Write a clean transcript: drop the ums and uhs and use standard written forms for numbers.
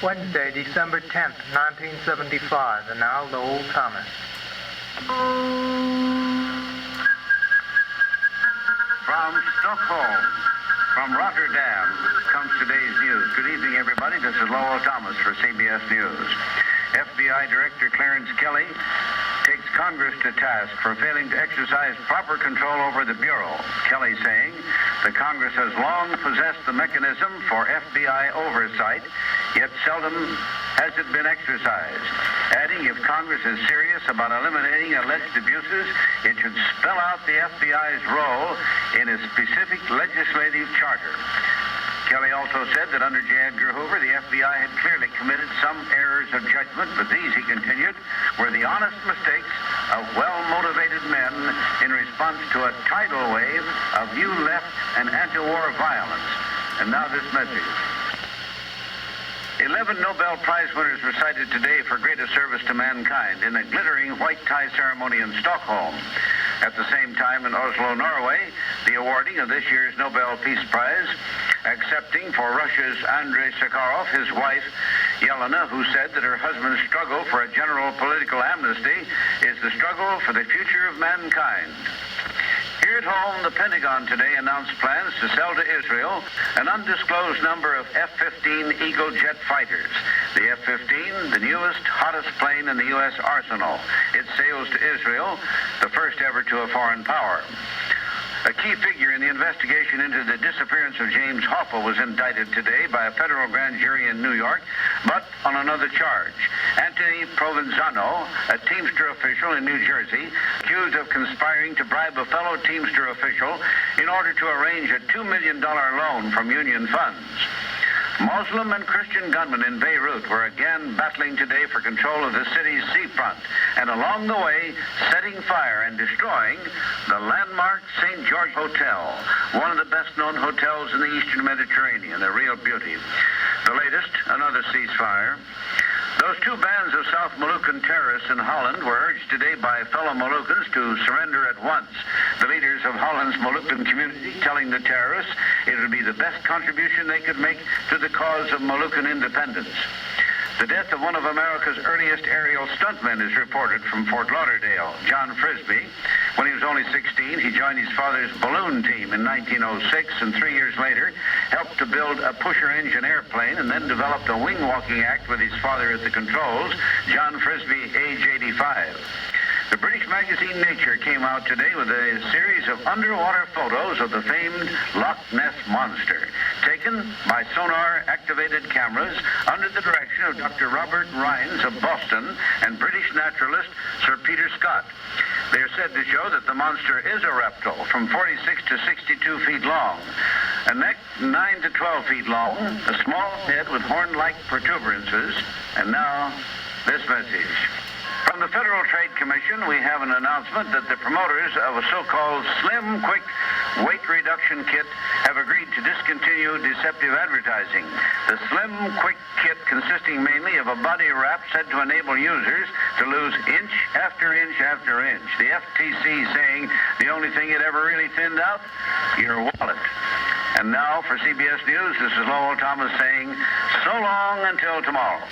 Wednesday, December 10th, 1975, and now Lowell Thomas. From Stockholm, from Rotterdam, comes today's news. Good evening, everybody. This is Lowell Thomas for CBS News. FBI Director Clarence Kelley takes Congress to task for failing to exercise proper control over the Bureau. Kelley saying the Congress has long possessed the mechanism for FBI oversight, yet seldom has it been exercised. Adding, if Congress is serious about eliminating alleged abuses, it should spell out the FBI's role in a specific legislative charter. Kelley also said that under J. Edgar Hoover, the FBI had clearly committed some errors of judgment, but these, he continued, were the honest mistakes of well-motivated men in response to a tidal wave of new left and anti-war violence. And now this message. 11 Nobel Prize winners were cited today for greatest service to mankind in a glittering white tie ceremony in Stockholm. At the same time in Oslo, Norway, the awarding of this year's Nobel Peace Prize, accepting for Russia's Andrei Sakharov his wife, Yelena, who said that her husband's struggle for a general political amnesty is the struggle for the future of mankind. Here at home, the Pentagon today announced plans to sell to Israel an undisclosed number of F-15 Eagle jet fighters. The F-15, the newest, hottest plane in the U.S. arsenal. Its sales to Israel, the first ever to a foreign power. A key figure in the investigation into the disappearance of Jimmy Hoffa was indicted today by a federal grand jury in New York, but on another charge. Anthony Provenzano, a Teamster official in New Jersey, accused of conspiring to bribe a fellow Teamster official in order to arrange a $2 million loan from union funds. Muslim and Christian gunmen in Beirut were again battling today for control of the city's seafront, and along the way, setting fire and destroying the landmark St. George Hotel, one of the best-known hotels in the Eastern Mediterranean, a real beauty. The latest, another ceasefire. Those two bands of South Moluccan terrorists in Holland were urged today by fellow Moluccans to surrender at once. The leaders of Holland's Moluccan community telling the terrorists it would be the best contribution they could make to the cause of Moluccan independence. The death of one of America's earliest aerial stuntmen is reported from Fort Lauderdale, John Frisbee. When he was only 16, he joined his father's balloon team in 1906, and 3 years later helped to build a pusher-engine airplane, and then developed a wing-walking act with his father at the controls, John Frisbee, age 85. The British magazine Nature came out today with a series of underwater photos of the famed Loch Ness Monster, taken by sonar-activated cameras under the direction of Dr. Robert Rhines of Boston and British naturalist Sir Peter Scott. They are said to show that the monster is a reptile from 46 to 62 feet long, a neck 9 to 12 feet long, a small head with horn-like protuberances, and now this message. From the Federal Trade Commission, we have an announcement that the promoters of a so-called Slim Quick weight reduction kit have agreed to discontinue deceptive advertising. The Slim Quick kit, consisting mainly of a body wrap said to enable users to lose inch after inch after inch. The FTC saying the only thing it ever really thinned out? Your wallet. And now for CBS News, this is Lowell Thomas saying so long until tomorrow.